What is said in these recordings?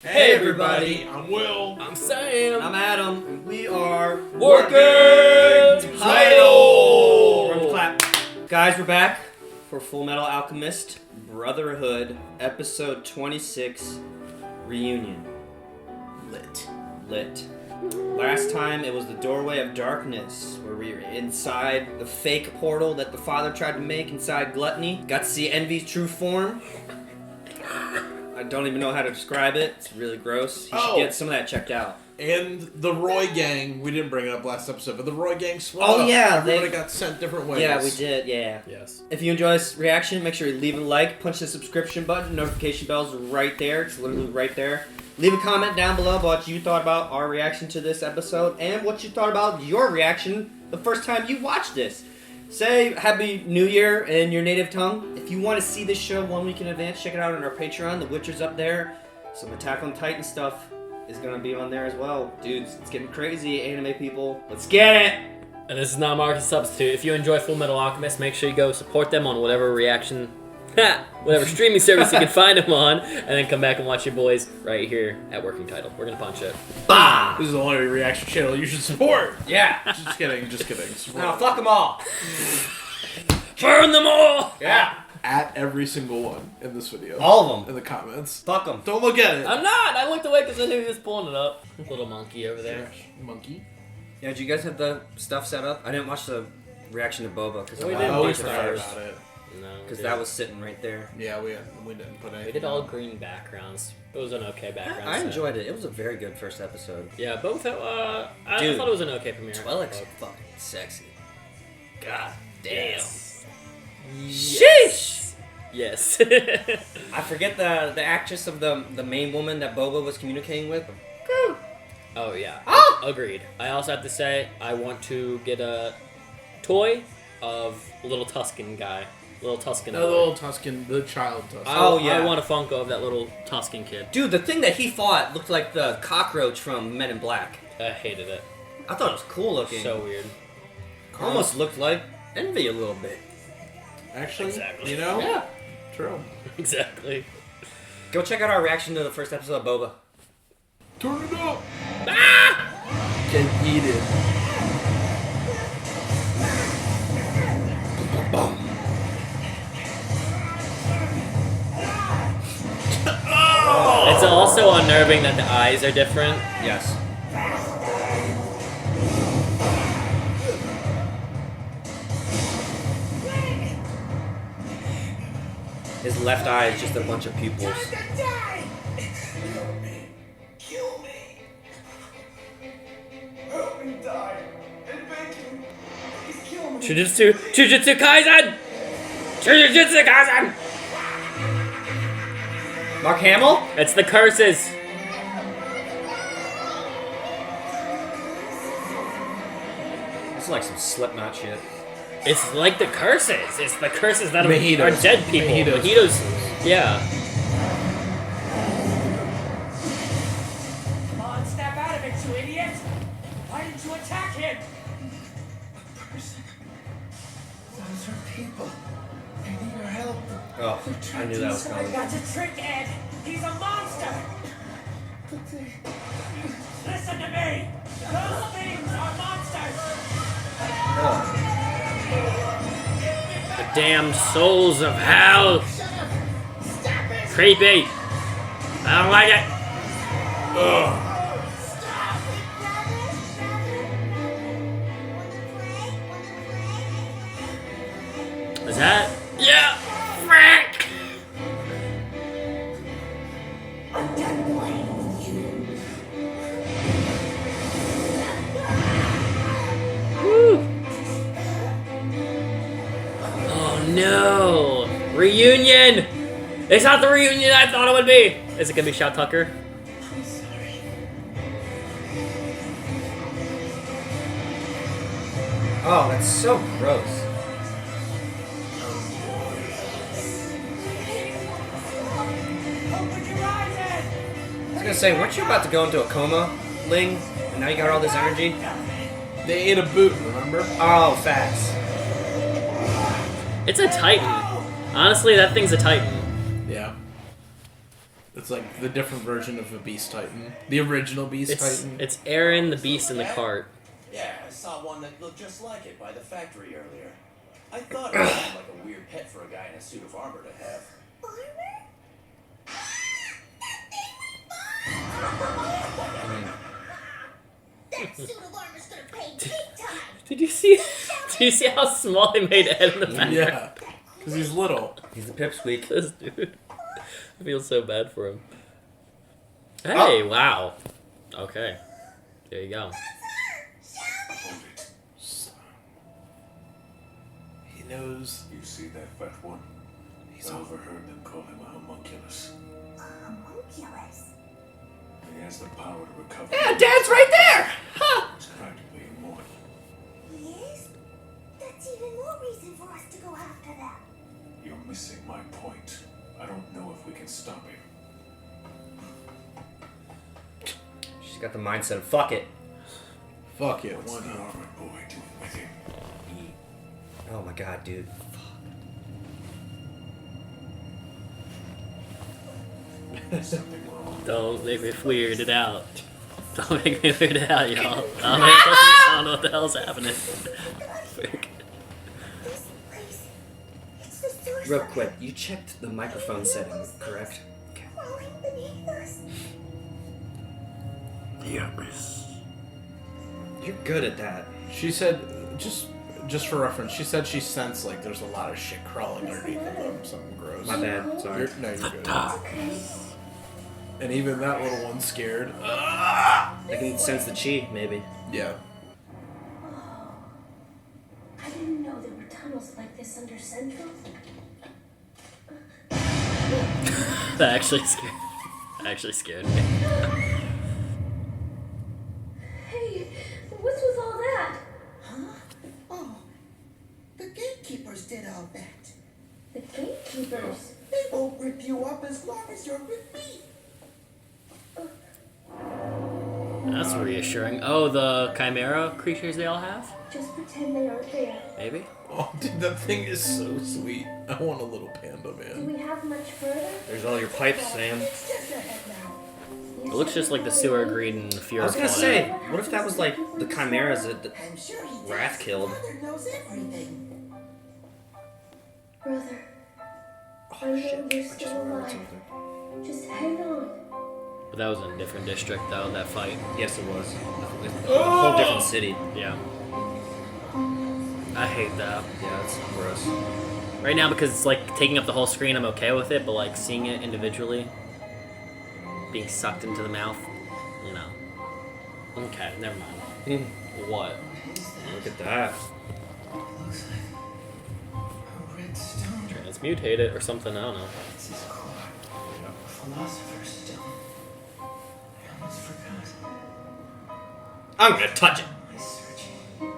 Hey everybody, I'm Will. I'm Sam. I'm Adam, and we are Working Title! Run the clap. Guys, we're back for Fullmetal Alchemist Brotherhood, episode 26, Reunion. Lit. Last time it was the Doorway of Darkness, where we were inside the fake portal that the father tried to make inside Gluttony. Got to see Envy's true form. I don't even know how to describe it. It's really gross. You should get some of that checked out. And the Roy gang, we didn't bring it up last episode, but the Roy gang split Oh, up. yeah. Everybody got sent different ways. Yeah, we did, yeah. Yes. If you enjoy this reaction, make sure you leave a like, punch the subscription button, notification bell's right there. It's literally right there. Leave a comment down below about what you thought about our reaction to this episode and what you thought about your reaction the first time you watched this. Say Happy New Year in your native tongue. If you want to see this show 1 week in advance, check it out on our Patreon. The Witcher's up there. Some Attack on Titan stuff is going to be on there as well. Dudes, it's getting crazy, anime people. Let's get it! And this is not a market substitute. If you enjoy Fullmetal Alchemist, make sure you go support them on whatever whatever streaming service you can find them on, and then come back and watch your boys right here at Working Title. We're gonna punch it. Bah! This is the only reaction channel you should support. Yeah. Just kidding. Support. No, fuck them all. Burn them all! Yeah. At every single one in this video. All of them. In the comments. Fuck them. Don't look at it. I'm not! I looked away because I knew he was pulling it up. Little monkey over there. Monkey. Yeah, did you guys have the stuff set up? I didn't watch the reaction to Boba because We I didn't always do forgot first. about it. No. because that was sitting right there. Yeah, we didn't put anything. We did all green backgrounds. It was an okay background. I set. enjoyed it. It was a very good first episode. Yeah, both. I Dude, thought it was an okay premiere. Twi'lek's fucking sexy. God damn. Sheesh. Yes. I forget the actress of the main woman that Boba was communicating with. Oh yeah. Ah! Agreed. I also have to say I want to get a toy of little Tuscan guy. Little Tuscan. The boy. little Tuscan, the child Tuscan. Oh, yeah. I want a Funko of that little Tuscan kid. Dude, the thing that he fought looked like the cockroach from Men in Black. I hated it. I thought it was cool looking. So weird. Almost looked like Envy a little bit. Actually, Exactly. you know? Yeah. True. Exactly. Go check out our reaction to the first episode of Boba. Turn it up. Ah! Can eat it. It's also unnerving that the eyes are different. Yes. His left eye is just a bunch of pupils. Kill me. Help me die. And beg you. Please kill me. Jujutsu Kaisen! Jujutsu Kaisen! Mark Hamill? It's the curses. It's like some Slipknot shit. It's like the curses. It's the curses that Mojitos. are dead people. Mojitos. Mojitos. Yeah. Come on, snap out of it, you idiot! Why didn't you attack him? Person. Those are people. They need our help. Oh, I knew that was coming. That's a trick, Ed! He's a monster! But they... Listen to me! Those things are monsters! The damned souls of hell. Stop it! Creepy. I don't like it. Stop it, Is that? Yeah. Frank. I'm done playing with you. Woo. Oh no. Reunion. It's not the reunion I thought it would be. Is it gonna be Shot Tucker? I'm sorry. Oh, that's so gross. Open your eyes, Ed! I was gonna say, weren't you about to go into a coma, Ling? And now you got all this energy? They ate a boot, remember? Oh, facts. It's a Titan. Honestly, that thing's a Titan. Yeah. It's like the different version of a Beast Titan. The original Beast Titan. It's Aaron the Beast in the cart. Yeah, I saw one that looked just like it by the factory earlier. I thought it sounded like a weird pet for a guy in a suit of armor to have. That suit of armor's gonna pay big time. Did you see? Do you see how small they made Ed in the back? Yeah, because he's little. He's a pipsqueak. This dude. I feel so bad for him. Hey, wow. Okay. There you go. Hold it. He knows. You see that fat one? He's overheard them call him a homunculus. Homunculus. He has the power to recover. Yeah, Dad's right there! Huh! He's practically immortal. Yes? That's even more reason for us to go after them. You're missing my point. I don't know if we can stop him. She's got the mindset of fuck it. Fuck it. What's Why the not? armored boy doing with him? Oh my god, dude. There's something wrong. Don't make me weirded out. Don't make me weirded out, y'all. I don't know what the hell's happening. Frick. This place. It's the source Real of quick, you checked the microphone settings, correct? Okay. crawling beneath us. The Abyss. You're good at that. She said, just for reference, she said she sensed like there's a lot of shit crawling underneath of them. Something gross. My bad, sorry. No, you're good. Okay. And even that little one's scared. I can sense the chi, maybe. Yeah. I didn't know there were tunnels like this under Central. That actually scared me. Hey, what's with all that? Huh? Oh, the gatekeepers did all that. The gatekeepers. They won't rip you up as long as you're with me. That's reassuring. Oh, the chimera creatures they all have? Just pretend they aren't there. Maybe? Oh, dude, that thing is so sweet. I want a little panda, Do man. we have much further? There's all your pipes, Sam. It's just ahead now. It looks just like the sewer greed and fear I was gonna of say, what if that was like the chimeras that I'm sure he does. Wrath killed? Father knows everything. Brother, Oh I know shit, you're I just still remembered alive. something. Just hang on. But that was in a different district, though, that fight. Yes, it was. A whole different city. Yeah. I hate that. Yeah, it's gross. Right now, because it's like taking up the whole screen, I'm okay with it, but like seeing it individually, being sucked into the mouth, you know. Okay, never mind. What? Look at that. Looks like a red stone. Transmutate it or something, I don't know. It's his core. Philosopher's stone. I almost forgot. I'm gonna touch it. My searching.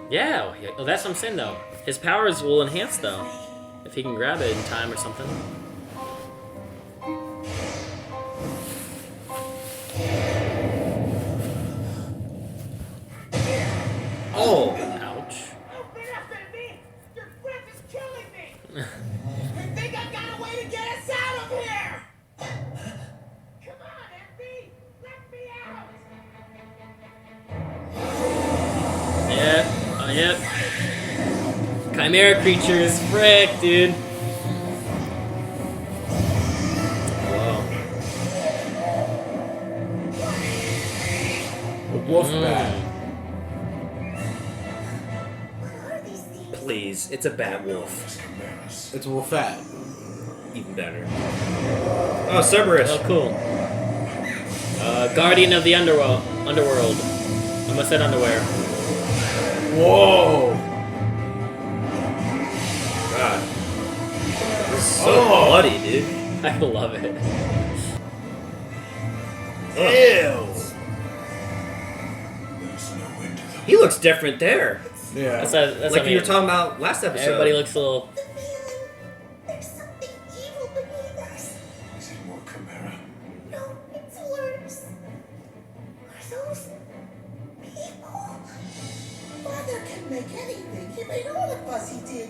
Yeah, well, that's what I'm saying, though. His powers will enhance, though, if he can grab it in time or something. Oh! Ouch. Open up at me! Your breath is killing me! I think I got a way to get us out of here! Come on, MB! Let me out! Yep. Chimera creatures, frick, dude. Whoa. Wolf bat. What are these things? Please, it's a bat wolf. Chimeras. It's Wolfat. Even better. Oh, Cerberus. Oh, cool. Guardian of the underworld. Almost said underwear. Whoa! God. This is so bloody, dude. I love it. Ew! There's no end to them. He looks different there. Yeah. That's Like what I you were mean. talking about last episode. Everybody looks a little. The feeling. There's something evil beneath us. Is it more Chimera? No, it's worse. Are those people? Father can make anything. He made all of us, he did.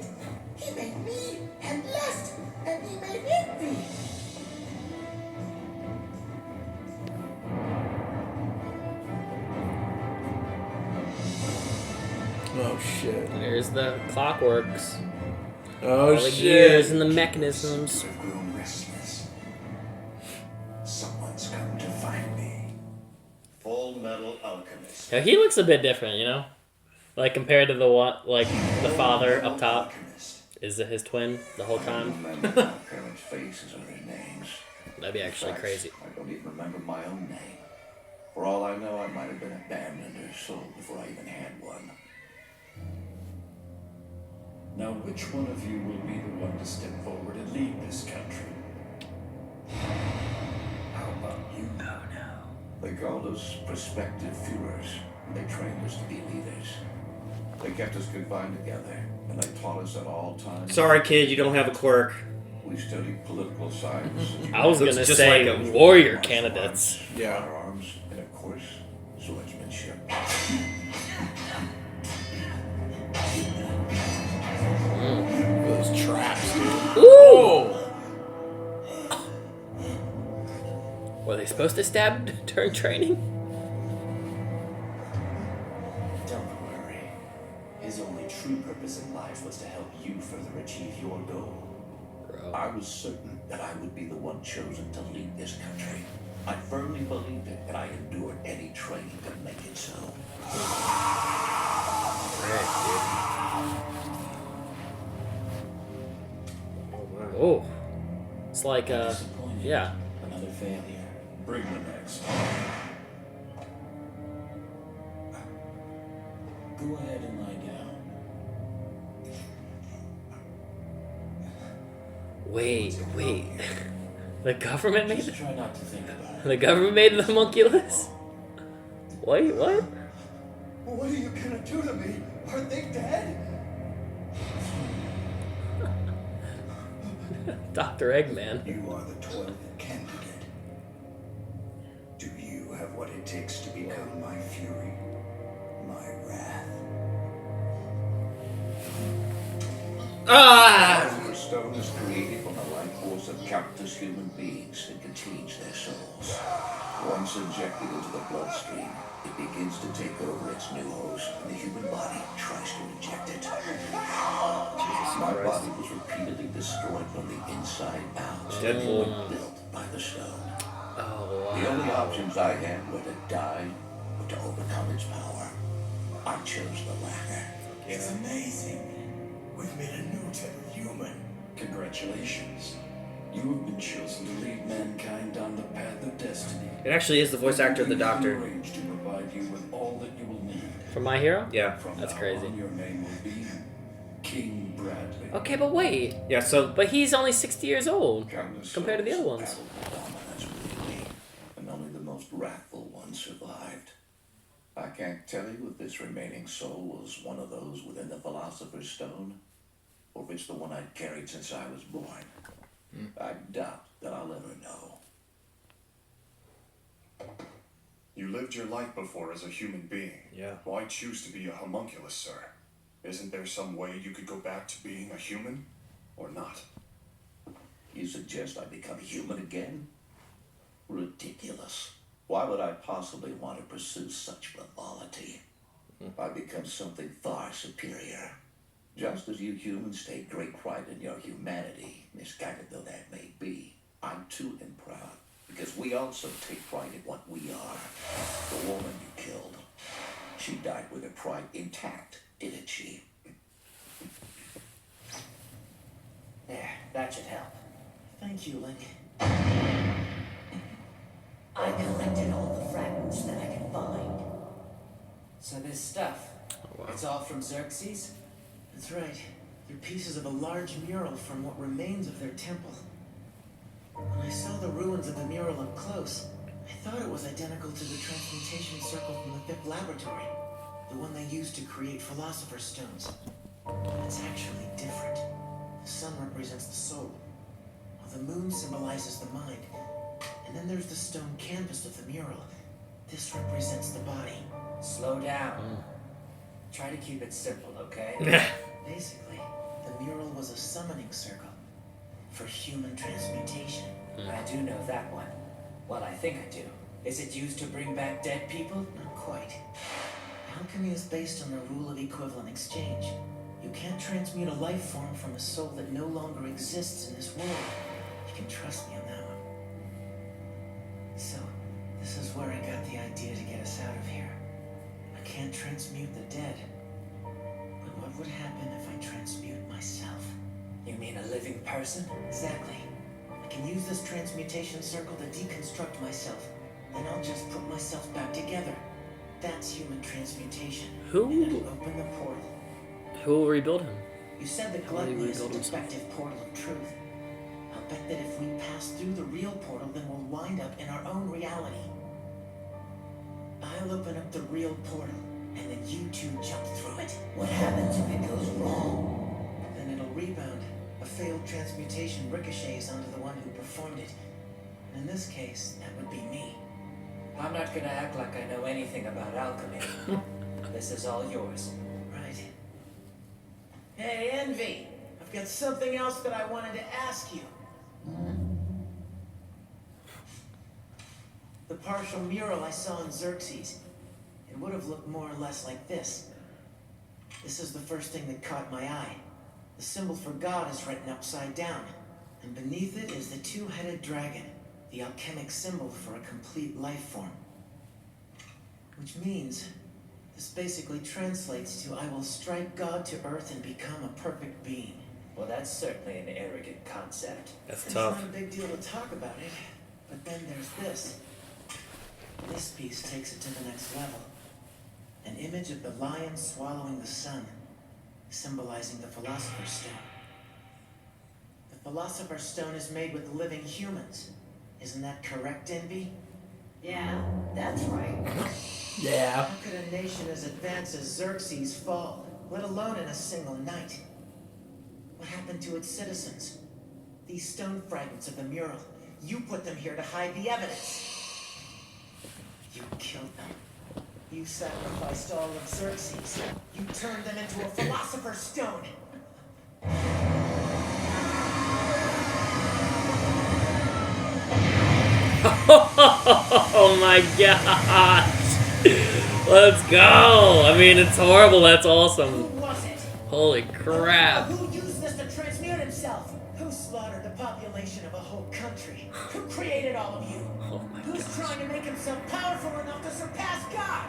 He made me and lust, and he made envy. Oh shit. There's the clockworks. Oh All the shit. gears and the mechanisms. I've grown restless. Someone's come to find me. Fullmetal Alchemist. Yeah, he looks a bit different, you know? Like, compared to the one, like, the father up top. Alchemist. Is it his twin the whole I time? don't remember my parents' faces or their names. That'd be actually Fact, crazy. I don't even remember my own name. For all I know, I might have been abandoned or sold before I even had one. Now, which one of you will be the one to step forward and lead this country? How about you? Oh no. They called us prospective Führers, and they trained us to be leaders. They kept us confined together, and they taught us at all times. Sorry, kid, you don't have a quirk. We studied political science. I was Looks gonna just say like a- warrior candidates. Yeah. Firearms, and of course, swordsmanship. Those traps, dude. Ooh! Were they supposed to stab during training? Don't worry. His only true purpose in life was to help you further achieve your goal. Bro. I was certain that I would be the one chosen to lead this country. I firmly believed it, and I endured any training to make it so. Oh. It's like, Disappointed. yeah. Another failure. Bring the next. Go ahead and lie down. Wait. The government made Just try not to think about it. the government made the homunculus? Wait, what? What are you gonna do to me? Are they dead? Dr. Eggman. You are the 12th candidate. Do you have what it takes to become my fury? My wrath? The stone is created from the life force of countless human beings and contains their souls. Once injected into the bloodstream, it begins to take over its new host, and the human body tries to reject it. My body was repeatedly destroyed from the inside out. Deadpool. and built by the stone. Oh, The only options I had were to die or to overcome its power. I chose the latter. It's amazing. We've made a new type of human. Congratulations. You have been chosen to lead mankind down the path of destiny. It actually is the voice actor of the Doctor. Arranged to provide you with all that you will need. From My Hero? Yeah. From That's now crazy. on, your name will be King Bradley. Okay, but wait. Yeah, so But he's only 60 years old. Countless Compared to the other souls ones. battled for dominance with me, and only the most wrathful ones survived. I can't tell you if this remaining soul was one of those within the Philosopher's Stone, or if it's the one I'd carried since I was born. I doubt that I'll ever know. You lived your life before as a human being. Yeah. Why choose to be a homunculus, sir? Isn't there some way you could go back to being a human? Or not? You suggest I become human again? Ridiculous. Why would I possibly want to pursue such frivolity? I become something far superior. Just as you humans take great pride in your humanity, misguided though that may be, I too am proud, because we also take pride in what we are. The woman you killed, she died with her pride intact, didn't she? There, that should help. Thank you, Link. I collected all the fragments that I could find. So this stuff, it's all from Xerxes? That's right. They're pieces of a large mural from what remains of their temple. When I saw the ruins of the mural up close, I thought it was identical to the transmutation circle from the fifth laboratory, the one they used to create philosopher's stones. But it's actually different. The sun represents the soul, while the moon symbolizes the mind. And then there's the stone canvas of the mural. This represents the body. Slow down. Try to keep it simple, okay? Basically, the mural was a summoning circle for human transmutation. I do know that one. Well, I think I do. Is it used to bring back dead people? Not quite. Alchemy is based on the rule of equivalent exchange. You can't transmute a life form from a soul that no longer exists in this world. You can trust me on that one. So, this is where I got the idea to get us out of here. I can't transmute the dead. But what would happen if I transmute myself? You mean a living person? Exactly. I can use this transmutation circle to deconstruct myself. Then I'll just put myself back together. That's human transmutation. Who? And it'll open the portal. Who will rebuild him? You said that gluttony is a defective portal of truth. I'll bet that if we pass through the real portal, then we'll wind up in our own reality. I'll open up the real portal, and then you two jump through it. What happens if it goes wrong? Then it'll rebound. A failed transmutation ricochets onto the one who performed it. And in this case, that would be me. I'm not gonna act like I know anything about alchemy. This is all yours. Right. Hey, Envy! I've got something else that I wanted to ask you. The partial mural I saw in Xerxes, it would have looked more or less like this. This is the first thing that caught my eye. The symbol for God is written upside down, and beneath it is the two-headed dragon, the alchemic symbol for a complete life form. Which means, this basically translates to I will strike God to earth and become a perfect being. Well, that's certainly an arrogant concept. That's It's tough. not a big deal to talk about it, but then there's this. This piece takes it to the next level. An image of the lion swallowing the sun, symbolizing the Philosopher's Stone. The Philosopher's Stone is made with living humans. Isn't that correct, Envy? Yeah, that's right. Yeah. How could a nation as advanced as Xerxes fall, let alone in a single night? What happened to its citizens? These stone fragments of the mural, you put them here to hide the evidence. You killed them. You sacrificed all of Xerxes. You turned them into a Philosopher's Stone. Oh my gosh! Let's go! I mean, it's horrible. That's Who awesome. was it? Holy crap! Who used this to transmute himself? Who slaughtered the population of a whole country? Who created all of you? Oh my Who's gosh. trying to make himself powerful enough to surpass God?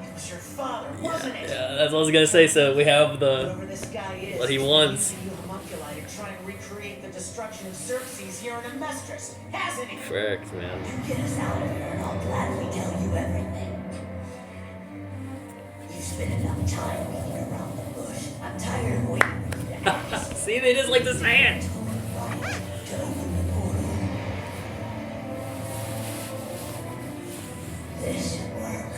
It was your father, wasn't it? Yeah, that's what I was gonna say. So we have the Whoever this guy is, what he wants. using you homunculi to try and recreate the destruction of Xerxes here in Amestris, hasn't he? frick, man. You get us out of here and I'll gladly tell you everything. You spent enough time beating around the bush. I'm tired of waiting for you to ask. See, they just like this hand. To open the portal. This should work.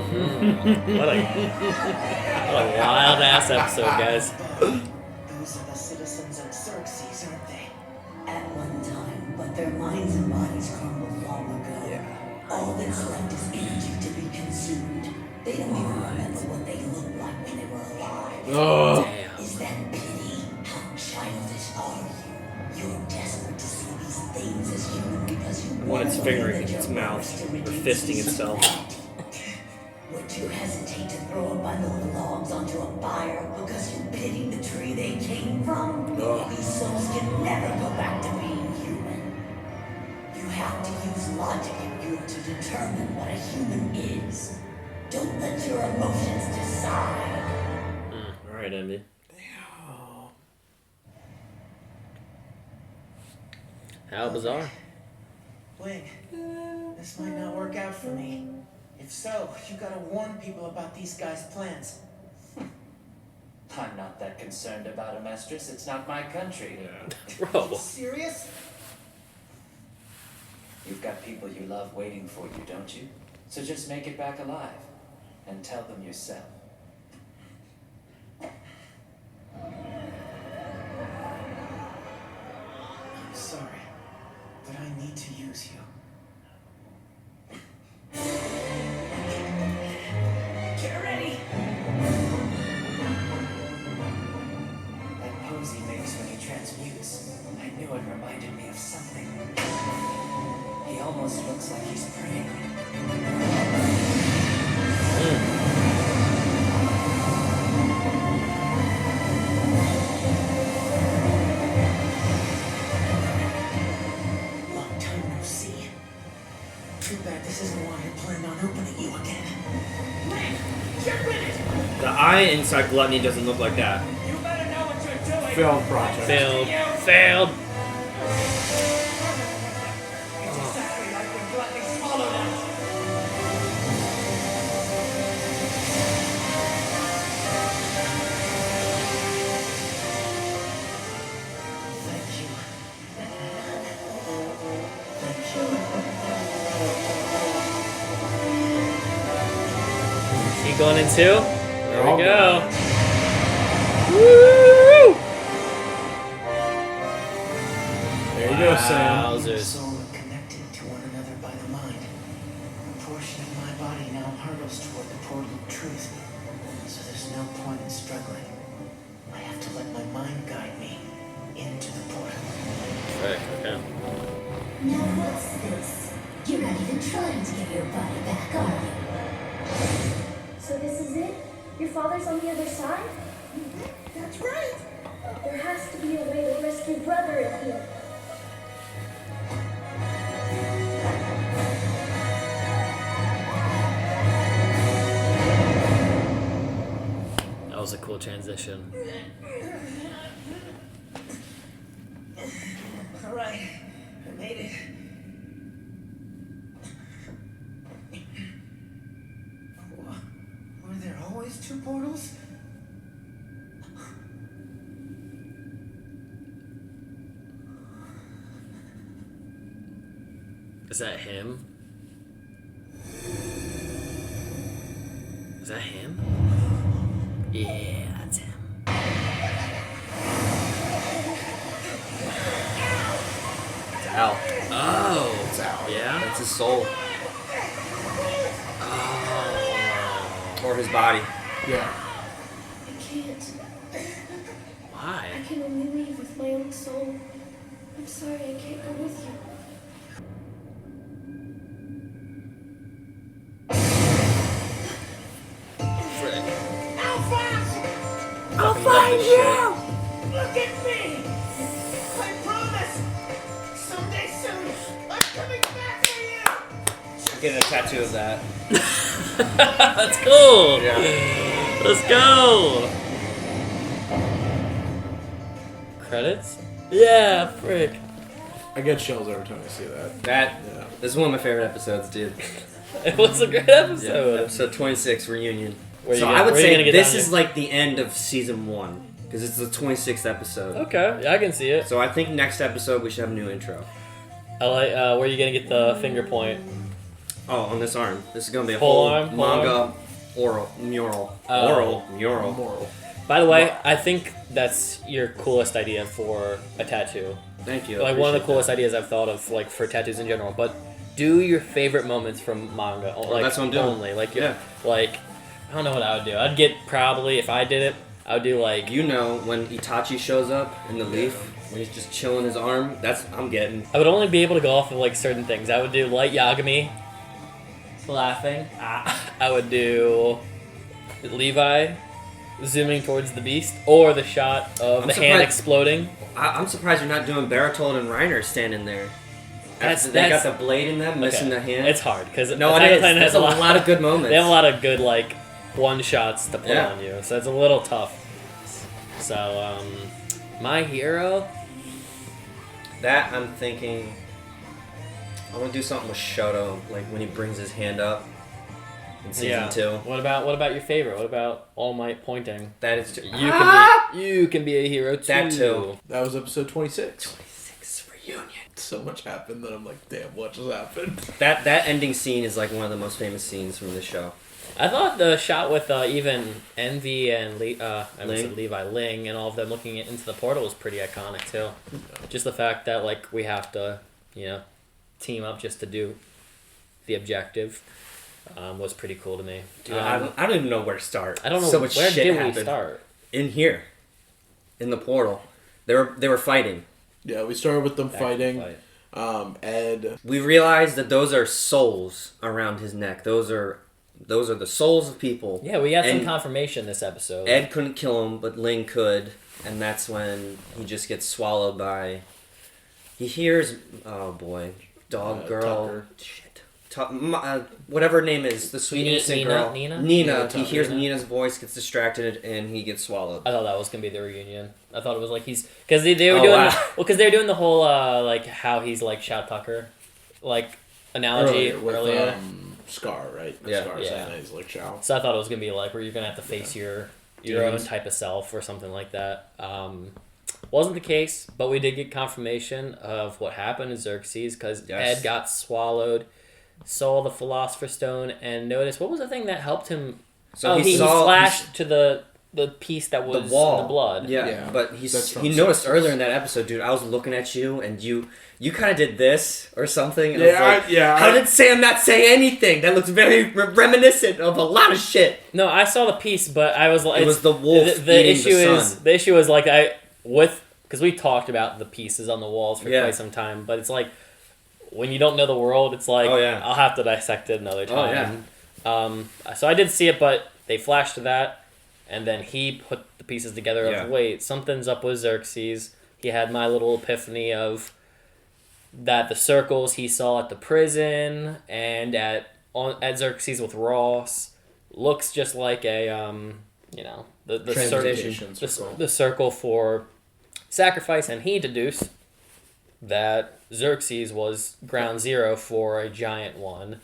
What a wild ass episode, guys. Those are the citizens of Xerxes, aren't they? At one time, but their minds and bodies crumbled long ago. All that's left is energy to be consumed. They don't even remember what they looked like when they were alive. Oh. Damn. Is that pity? How childish are you? You're desperate to see these things as human because you When it's wanna believe fingering that its your mouth worst to or reduce fisting is itself. humanity. Would you hesitate to throw a bundle of logs onto a fire because you pity the tree they came from? These souls can never go back to being human. You have to use logic in order to determine what a human is. Don't let your emotions decide. All right, Envy. How bizarre. Wing, this might not work out for me. If so, you gotta warn people about these guys' plans. I'm not that concerned about Amestris. It's not my country. Bro. Serious? You've got people you love waiting for you, don't you? So just make it back alive and tell them yourself. I'm sorry, but I need to use you. Get ready! That pose he makes when he transmutes, I knew it reminded me of something. He almost looks like he's praying. Too bad this isn't why I planned on opening you again. The eye inside Gluttony doesn't look like that. You better know what you're doing. Failed project. Failed. It's exactly like when Gluttony swallowed us. Thank you. Is he going in too? There we go. Woo! There you go, Sam. Wowzers. Soul are connected to one another by the mind. A portion of my body now hurtles toward the portal of truth. So there's no point in struggling. I have to let my mind guide me into the portal. Right, okay. Now what's this? You're not even trying to get your body back, are you? So this is it? Your father's on the other side? That's right. There has to be a way to rescue Brotherhood here. That was a cool transition. All right, I made it. Were there always two portals? Is that him? Is that him? Yeah, that's him. It's Al. Oh. It's Al. Yeah? That's his soul. Oh. Or his body. Yeah. I can't. Why? I can only leave with my own soul. I'm sorry I can't go with you. Frick. I'll find you! Look at me! I promise! Someday soon, I'm coming back for you! I'm getting a tattoo of that. That's cool. Yeah. Let's go. Credits? Yeah, frick. I get chills every time I see that. That Yeah. this is one of my favorite episodes, dude. It was a great episode. Episode 26, reunion. Where you So gonna- I would where you gonna say get this down is here? like the end of season 1 because it's the 26th episode. Okay, yeah, I can see it. So I think next episode we should have a new intro. I like. Where are you gonna get the finger point? Oh, on this arm. This is gonna be a Whole whole arm? Whole manga oral mural. Oh. Mural. Moral. By the way, I think that's your coolest idea for a tattoo. Thank you. Like one of the Appreciate coolest ideas I've thought of, like for tattoos in general. But do your favorite moments from manga, like that's what I'm doing. only. Like Yeah. like I don't know what I would do. I'd get probably if I did it, I would do like that. You know when Itachi shows up in the leaf when he's just chilling his arm. That's I'm getting. I would only be able to go off of like certain things. I would do light Yagami, laughing. I would do Levi zooming towards the beast, or the shot of I'm the hand surprised- exploding. I'm surprised you're not doing Bertold and Reiner standing there. That's- After they got that's- the blade in them, missing Okay. the hand. It's hard because No, it is. There's a lot of good moments. They have a lot of good like one shots to put Yeah. on you, so it's a little tough. So my hero. That I'm thinking. I want to do something with Shoto, like when he brings his hand up in season 2. What about your favorite? What about All Might pointing? That is too. You can be a hero too. That too. That was episode 26. 26 reunion. So much happened that I'm like, damn, what just happened? That ending scene is like one of the most famous scenes from the show. I thought the shot with even Envy and Ling. Levi Ling and all of them looking into the portal was pretty iconic too. Just the fact that like we have to, team up just to do the objective was pretty cool to me. Dude, I don't even know where to start. I don't know so much where shit did happened. we start. In here, in the portal, they were fighting. Yeah, we started with them Back to fighting. fight. Ed. We realized that those are souls around his neck. Those are the souls of people. Yeah, we got some And confirmation this episode. Ed couldn't kill him, but Ling could, and that's when he just gets swallowed by. He hears, oh boy, dog girl. Tucker. Shit. whatever her name is, the sweet innocent girl. Nina? Nina. He Yeah, hears Nina. Nina's voice, gets distracted, and he gets swallowed. I thought that was gonna be the reunion. I thought it was like because they were Oh, doing wow. because they were doing the whole like how he's like Shao Tucker, like analogy With earlier. Scar, right? Yeah. Scar Yeah. saying that he's like Shao. So I thought it was gonna be like where you're gonna have to face your own type of self or something like that. Wasn't the case, but we did get confirmation of what happened to Xerxes because Yes. Ed got swallowed, saw the Philosopher's Stone, and noticed what was the thing that helped him. So he saw flashed to the piece that was the wall. in the blood. Yeah, Yeah, but that's from he noticed Xerxes. earlier in that episode, dude. I was looking at you, and you kind of did this or something. And Yeah, I was like, how did Sam not say anything? That looks very reminiscent of a lot of shit. No, I saw the piece, but I was like, It was the wolf The eating issue the is sun. the issue is like because we talked about the pieces on the walls for quite some time, but it's like when you don't know the world, it's like I'll have to dissect it another time. So I did see it, but they flashed to that, and then he put the pieces together of wait, something's up with Xerxes. He had my little epiphany of that the circles he saw at the prison and at Xerxes with Ross looks just like a the circle, the circle for sacrifice, and he deduced that Xerxes was ground zero for a giant one.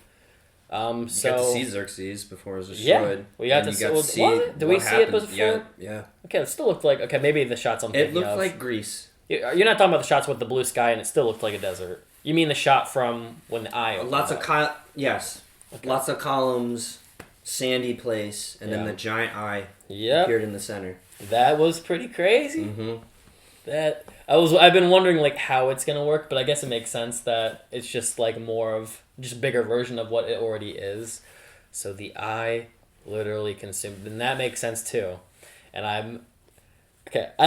You got to see Xerxes before it was destroyed. Yeah, we got to see. Did we see it before? Yeah. Okay, it still looked like maybe the shots I'm thinking It looked of. like Greece. You're not talking about the shots with the blue sky and it still looked like a desert. You mean the shot from when the eye opened Lots up. of yes, lots of columns, sandy place, and then Yeah. the giant eye Yep. appeared in the center. That was pretty crazy. Mm-hmm. I've been wondering like how it's gonna work, but I guess it makes sense that it's just like more of just a bigger version of what it already is. So the eye literally consumed, and that makes sense too. And I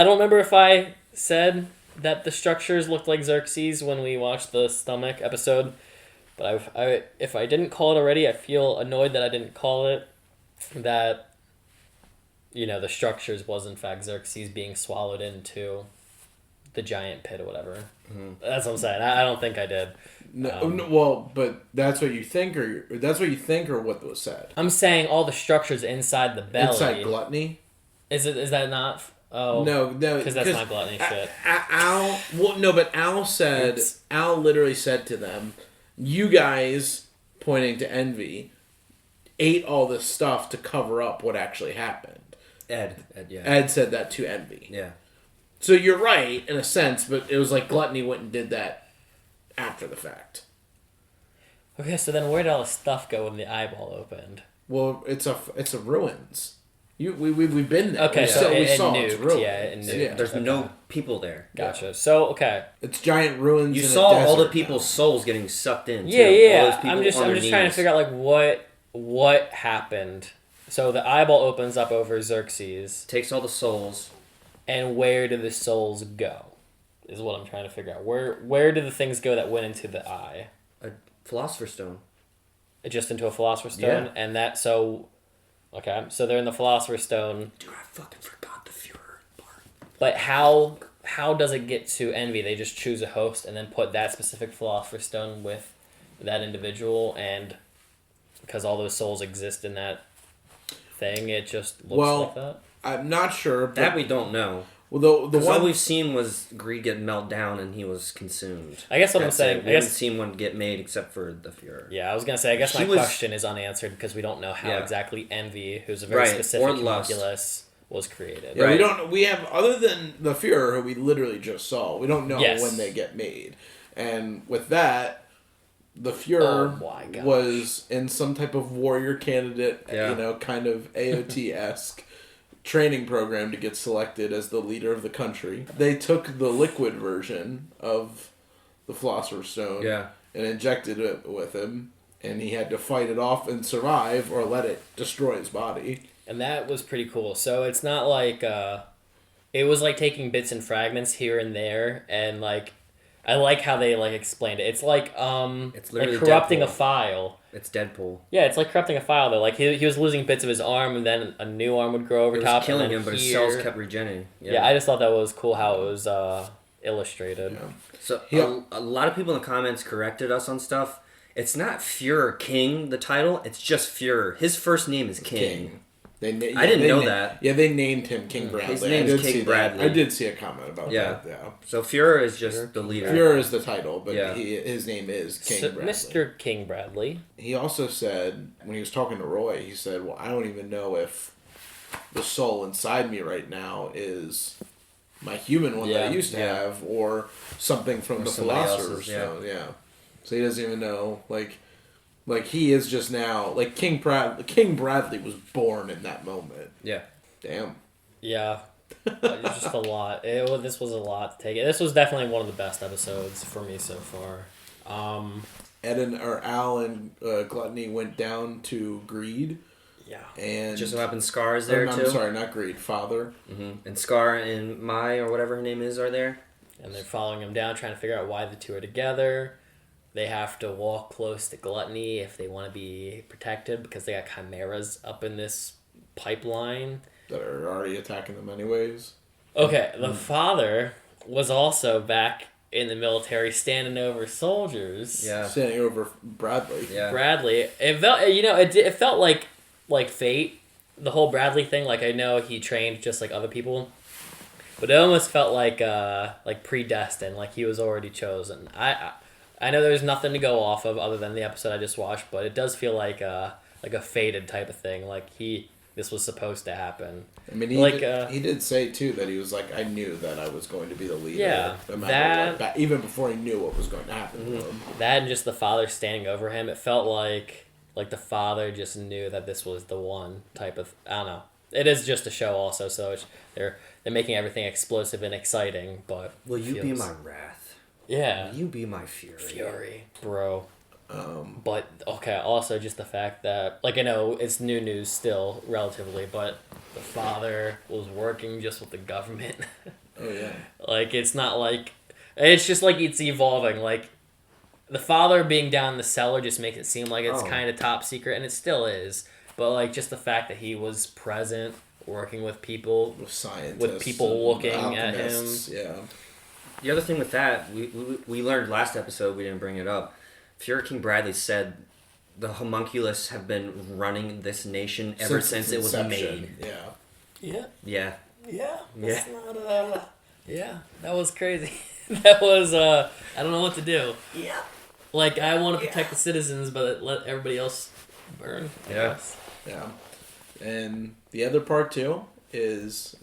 don't remember if I said that the structures looked like Xerxes when we watched the stomach episode, but if I didn't call it already, I feel annoyed that I didn't call it. That the structures was in fact Xerxes being swallowed into the giant pit or whatever. Mm-hmm. That's what I'm saying. I don't think I did. No, well, but that's what you think, or what was said. I'm saying all the structures inside the belly. Inside gluttony. Is that not? Oh No, because that's not gluttony shit. But Al literally said to them, "You guys," pointing to Envy, ate all this stuff to cover up what actually happened. Ed said that to Envy. Yeah. So you're right in a sense, but it was like Gluttony went and did that after the fact. Okay, so then where did all the stuff go when the eyeball opened? Well, it's a ruins. We've been there. Okay, we so saw it it's nuked, ruins. yeah, it nuked. Yeah. There's no people there. Gotcha. So okay. It's giant ruins. You in a saw all the desert people's souls getting sucked in. Yeah, too. yeah. All those people I'm just on their trying to knees. figure out like what happened. So the eyeball opens up over Xerxes, Takes all the souls. and where do the souls go? Is what I'm trying to figure out. Where do the things go that went into the eye? A philosopher's stone. Just into a philosopher's stone, Yeah. and that so. Okay, so they're in the philosopher's stone. Dude, I fucking forgot the Fuhrer part. But how does it get to Envy? They just choose a host and then put that specific philosopher's stone with that individual, and because all those souls exist in that thing, it just looks like that. I'm not sure. But, That we don't know. Well, the one all we've seen was Greed get melt down and he was consumed. I guess what I'm That's saying- it. We I guess- haven't seen one get made except for the Fuhrer. Yeah, I was gonna say. I guess my He was- question is unanswered because we don't know how Yeah. exactly Envy, who's a very Right, specific or Lust. homunculus, was created. Yeah, Right. we don't. We have other than the Fuhrer, who we literally just saw. We don't know Yes. when they get made, and with that, the Fuhrer Oh my gosh. was in some type of warrior candidate, Yeah. kind of AOT-esque training program to get selected as the leader of the country. They took the liquid version of the Philosopher's Stone, and injected it with him, and he had to fight it off and survive, or let it destroy his body. And that was pretty cool. So it's not like it was like taking bits and fragments here and there, and like I like how they like explained it. It's like It's literally like corrupting Deadpool. a file. It's Deadpool. Yeah, it's like corrupting a file though. Like he was losing bits of his arm, and then a new arm would grow over It top. was killing and then him, but his here- cells kept regenerating. Yeah, I just thought that was cool how it was illustrated. So Yeah. a lot of people in the comments corrected us on stuff, it's not Fuhrer King, the title. It's just Fuhrer. His first name is King. I didn't know that. Yeah, they named him King Bradley. His name is King Bradley. I did see a comment about that. Yeah. So Fuhrer is just the leader. Fuhrer is the title, but his name is King Bradley. Mr. King Bradley. He also said, when he was talking to Roy, he said, well, I don't even know if the soul inside me right now is my human one that I used to have or something from the Philosopher's Stone. Yeah. So he doesn't even know, like he is just now, like King Bradley was born in that moment. Yeah. Damn. Yeah. It's just a lot. This was a lot to take. This was definitely one of the best episodes for me so far. Al and Gluttony went down to Greed. Yeah. And just so happens Scar is there too. I'm sorry, not Greed. Father. Mm-hmm. And Scar and Mai, or whatever her name is, are there. And they're following him down, trying to figure out why the two are together. They have to walk close to Gluttony if they want to be protected because they got chimeras up in this pipeline. That are already attacking them anyways. Okay, the father was also back in the military standing over soldiers. Yeah. Standing over Bradley. Yeah. Bradley. It felt, it felt like fate. The whole Bradley thing, like I know he trained just like other people. But it almost felt like predestined, like he was already chosen. I know there's nothing to go off of other than the episode I just watched, but it does feel like a fated type of thing. Like this was supposed to happen. I mean, he did say too that he was like, I knew that I was going to be the leader. Yeah, no matter what, even before he knew what was going to happen to him. That and just the father standing over him, it felt like the father just knew that this was the one type of. I don't know. It is just a show, also, so they're making everything explosive and exciting. But will you be my wrath? Yeah. Will you be my fury? Fury, bro. But okay, also just the fact that, like, I know it's new news still relatively, but the father was working just with the government. Oh yeah. Like, it's not like, it's just like it's evolving. Like, the father being down in the cellar just makes it seem like it's kind of top secret, and it still is. But like, just the fact that he was present, working with people, with scientists, with people looking at him. Yeah. The other thing with that, we learned last episode, we didn't bring it up. Fuhrer King Bradley said the homunculus have been running this nation ever since it was made. Yeah. Yeah. Yeah. Yeah. That's not yeah, that was crazy. That was I don't know what to do. Yeah. Like, I want to protect the citizens, but let everybody else burn. Yeah. Yeah. And the other part too is,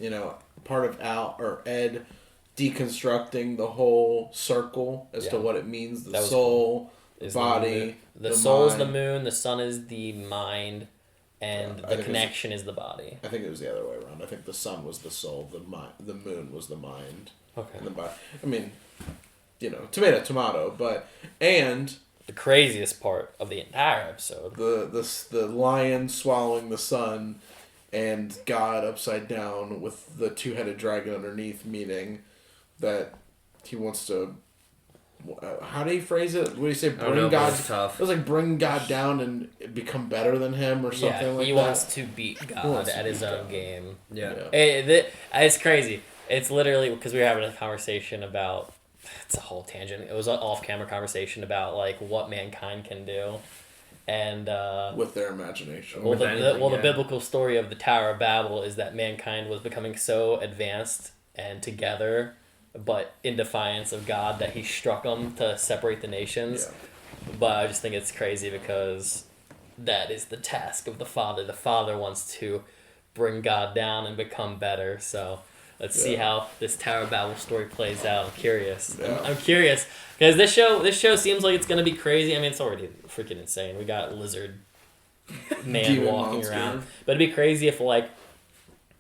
part of Al or Ed deconstructing the whole circle as to what it means. The soul, the body, the soul is the moon, the sun is the mind, and the connection is the body. I think it was the other way around. I think the sun was the soul, the moon was the mind. Okay. And the body. I mean, tomato, but and the craziest part of the entire episode, the lion swallowing the sun, and God upside down with the two-headed dragon underneath, meaning that he wants to. How do you phrase it? What do you say? Bring God. It was like bring God down and become better than him, or something like that. He wants to beat God at his own game. Yeah. It's crazy. It's literally because we were having a conversation about. It's a whole tangent. It was an off-camera conversation about like what mankind can do, and with their imagination. The biblical story of the Tower of Babel is that mankind was becoming so advanced and together, but in defiance of God, that he struck them to separate the nations. Yeah. But I just think it's crazy because that is the task of the Father. The Father wants to bring God down and become better. So let's see how this Tower of Babel story plays out. I'm curious. Yeah. I'm curious because this show seems like it's gonna be crazy. I mean, it's already freaking insane. We got lizard man walking around, but it'd be crazy if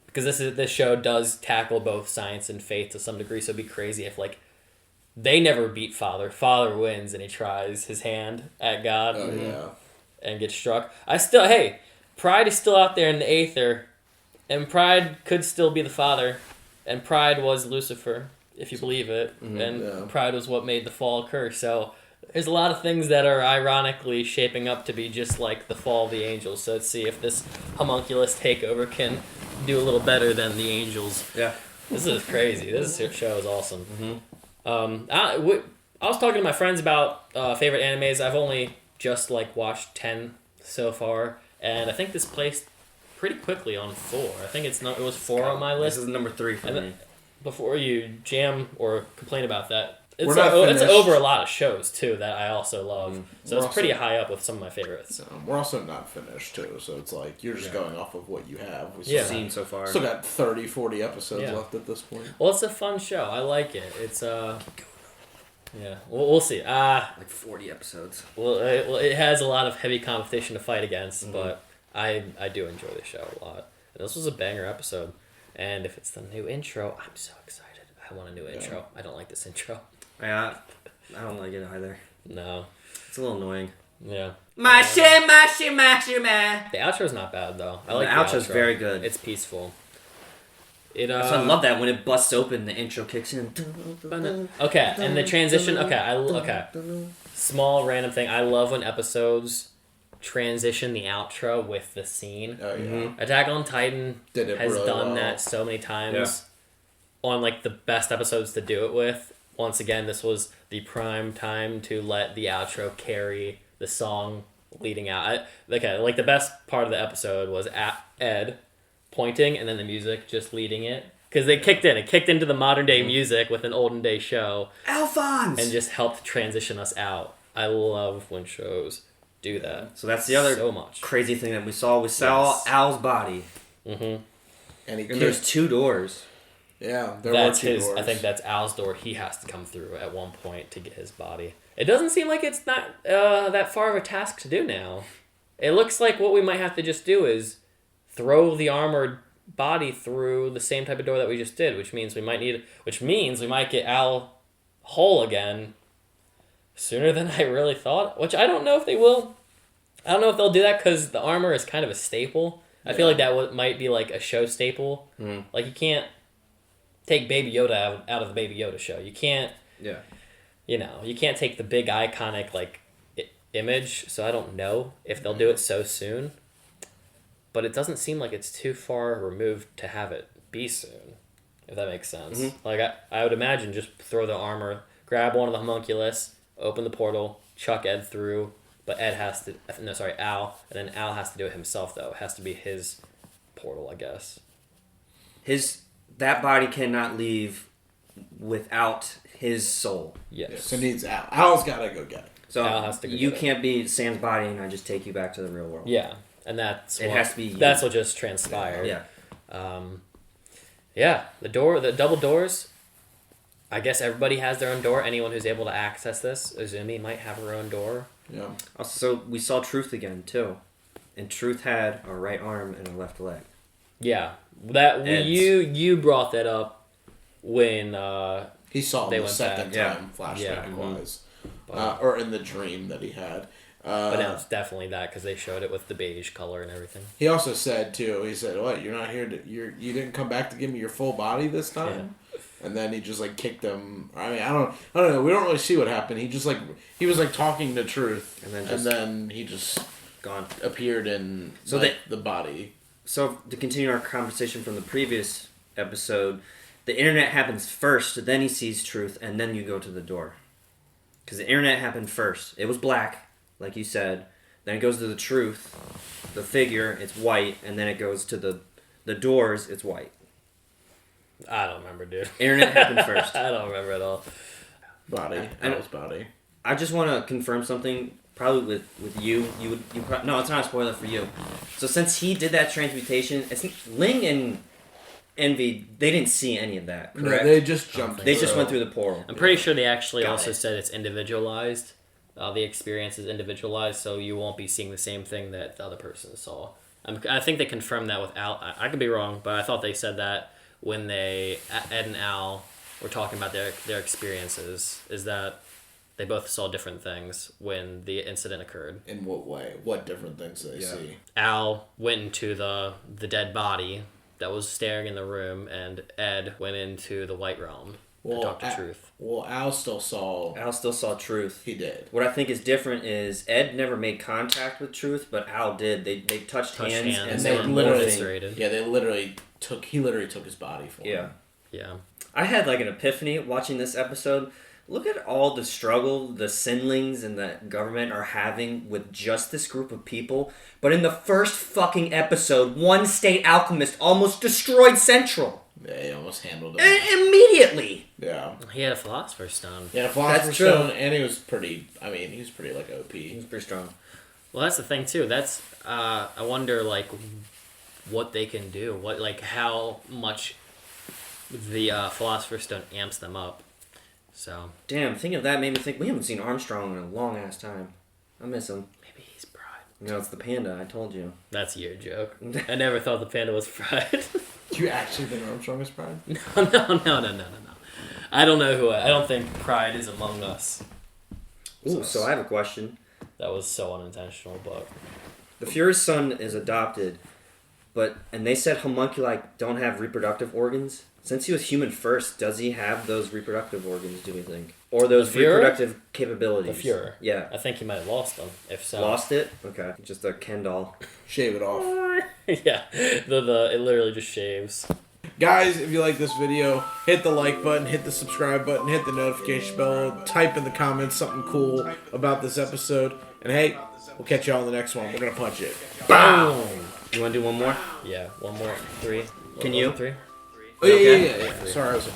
because this show does tackle both science and faith to some degree. So it'd be crazy if they never beat Father. Father wins and he tries his hand at God. Oh yeah. And gets struck. Pride is still out there in the aether, and Pride could still be the Father. And Pride was Lucifer, if you believe it. Mm-hmm. And Pride was what made the fall occur. So there's a lot of things that are ironically shaping up to be just like the fall of the angels. So let's see if this homunculus takeover can do a little better than the angels. Yeah. This is crazy. This show is awesome. Mm-hmm. I was talking to my friends about favorite animes. I've only just like watched 10 so far, and I think this placed pretty quickly on 4. I think it was 4 on my list. This is number 3 for me. Before you jam or complain about that, it's finished. over a lot of shows too that I also love. So We're it's pretty high up with some of my favorites. We're also not finished too, so it's like you're just going off of what you have. We've seen so far. Still got 30, 40 episodes left at this point. Well, it's a fun show. I like it. It's yeah. We'll see. Like 40 episodes. Well, it has a lot of heavy competition to fight against, but I do enjoy the show a lot. And this was a banger episode. And if it's the new intro, I'm so excited. I want a new intro. I don't like this intro. Yeah, I don't like it either. No. It's a little annoying. Yeah. Mashy. The outro's not bad, though. I like the outro's very good. It's peaceful. So I love that when it busts open, the intro kicks in. Okay, and the transition. Okay. Small random thing. I love when episodes transition the outro with the scene. Oh yeah. Attack on Titan has really done well. that so many times on like the best episodes to do it with. Once again, this was the prime time to let the outro carry the song leading out. Like the best part of the episode was Ed pointing and then the music just leading it. Because they kicked in. It kicked into the modern day music with an olden day show. Alphonse! And just helped transition us out. I love when shows do that. So that's the other crazy thing that we saw. We saw Al's body. Mm-hmm. And there's 2 doors. Yeah, that's his. Doors. I think that's Al's door. He has to come through at one point to get his body. It doesn't seem like it's not that far of a task to do now. It looks like what we might have to just do is throw the armored body through the same type of door that we just did, which means we might get Al whole again sooner than I really thought. Which I don't know if they will. I don't know if they'll do that because the armor is kind of a staple. I feel like that might be like a show staple. Like you can't take Baby Yoda out of the Baby Yoda show. You can't. Yeah. You can't take the big iconic like image. So I don't know if they'll do it so soon. But it doesn't seem like it's too far removed to have it be soon. If that makes sense. Like I would imagine just throw the armor, grab one of the homunculus, open the portal, chuck Ed through. But Al, and then Al has to do it himself though. It has to be his portal, I guess. That body cannot leave without his soul. Yes. So it needs Al. Al's got to go get it. So Al has to go you get can't be Sam's body and I just take you back to the real world. Yeah, and has to be. That's what just transpired. Yeah. The double doors. I guess everybody has their own door. Anyone who's able to access this, Izumi might have her own door. Yeah. Also, we saw Truth again too, and Truth had a right arm and a left leg. Yeah, you brought that up when he saw they the second time flashback wise, or in the dream that he had. But now it's definitely that because they showed it with the beige color and everything. He also said too. He said, "What? You're not here you didn't come back to give me your full body this time." Yeah. And then he just like kicked him. I mean, I don't know. We don't really see what happened. He just like he was like talking to Truth, and then he just appeared in the body. So to continue our conversation from the previous episode, the internet happens first. Then he sees Truth, and then you go to the door. Because the internet happened first. It was black, like you said. Then it goes to the Truth, the figure. It's white, and then it goes to the doors. It's white. I don't remember, dude. Internet happened first. I don't remember at all. Al's body. I just want to confirm something. Probably with you. No, it's not a spoiler for you. So since he did that transmutation, Ling and Envy, they didn't see any of that. Correct? No, they just jumped. They just went through the portal. I'm pretty sure they actually said it's individualized. The experience is individualized, so you won't be seeing the same thing that the other person saw. I think they confirmed that with Al. I could be wrong, but I thought they said that when Ed and Al were talking about their experiences, is that they both saw different things when the incident occurred. In what way? What different things did they see? Al went into the dead body that was staring in the room, and Ed went into the White Realm to talk to Truth. Well, Al still saw Truth. He did. What I think is different is Ed never made contact with Truth, but Al did. They touched hands and they literally eviscerated. Yeah, he literally took his body for him. Yeah. I had like an epiphany watching this episode. Look at all the struggle the Sinlings and the government are having with just this group of people. But in the first fucking episode, one state alchemist almost destroyed Central. Yeah, he almost handled it. Immediately. Yeah. He had a Philosopher's Stone. Yeah, a Philosopher's Stone, and he was pretty, he was pretty, like, OP. He was pretty strong. Well, that's the thing, too. That's, I wonder, like, what they can do. How much the Philosopher's Stone amps them up. So. Damn, thinking of that made me think we haven't seen Armstrong in a long ass time. I miss him. Maybe he's Pride. No, it's the panda, I told you. That's your joke. I never thought the panda was Pride. Do you actually think Armstrong is Pride? No. I don't know I don't think Pride is among us. Ooh, so I have a question. That was so unintentional, but... The Fuhrer's son is adopted, and they said homunculi don't have reproductive organs. Since he was human first, does he have those reproductive organs, do we think? Or those reproductive capabilities? The Fuhrer. Yeah. I think he might have lost them, if so. Lost it? Okay. Just a Ken doll. Shave it off. Yeah. It literally just shaves. Guys, if you like this video, hit the like button, hit the subscribe button, hit the notification bell, type in the comments something cool about this episode, and hey, we'll catch y'all in the next one. We're gonna punch it. Boom! You wanna do one more? Yeah, one more. 3. Can you? 3? Oh, yeah. Sorry, I was...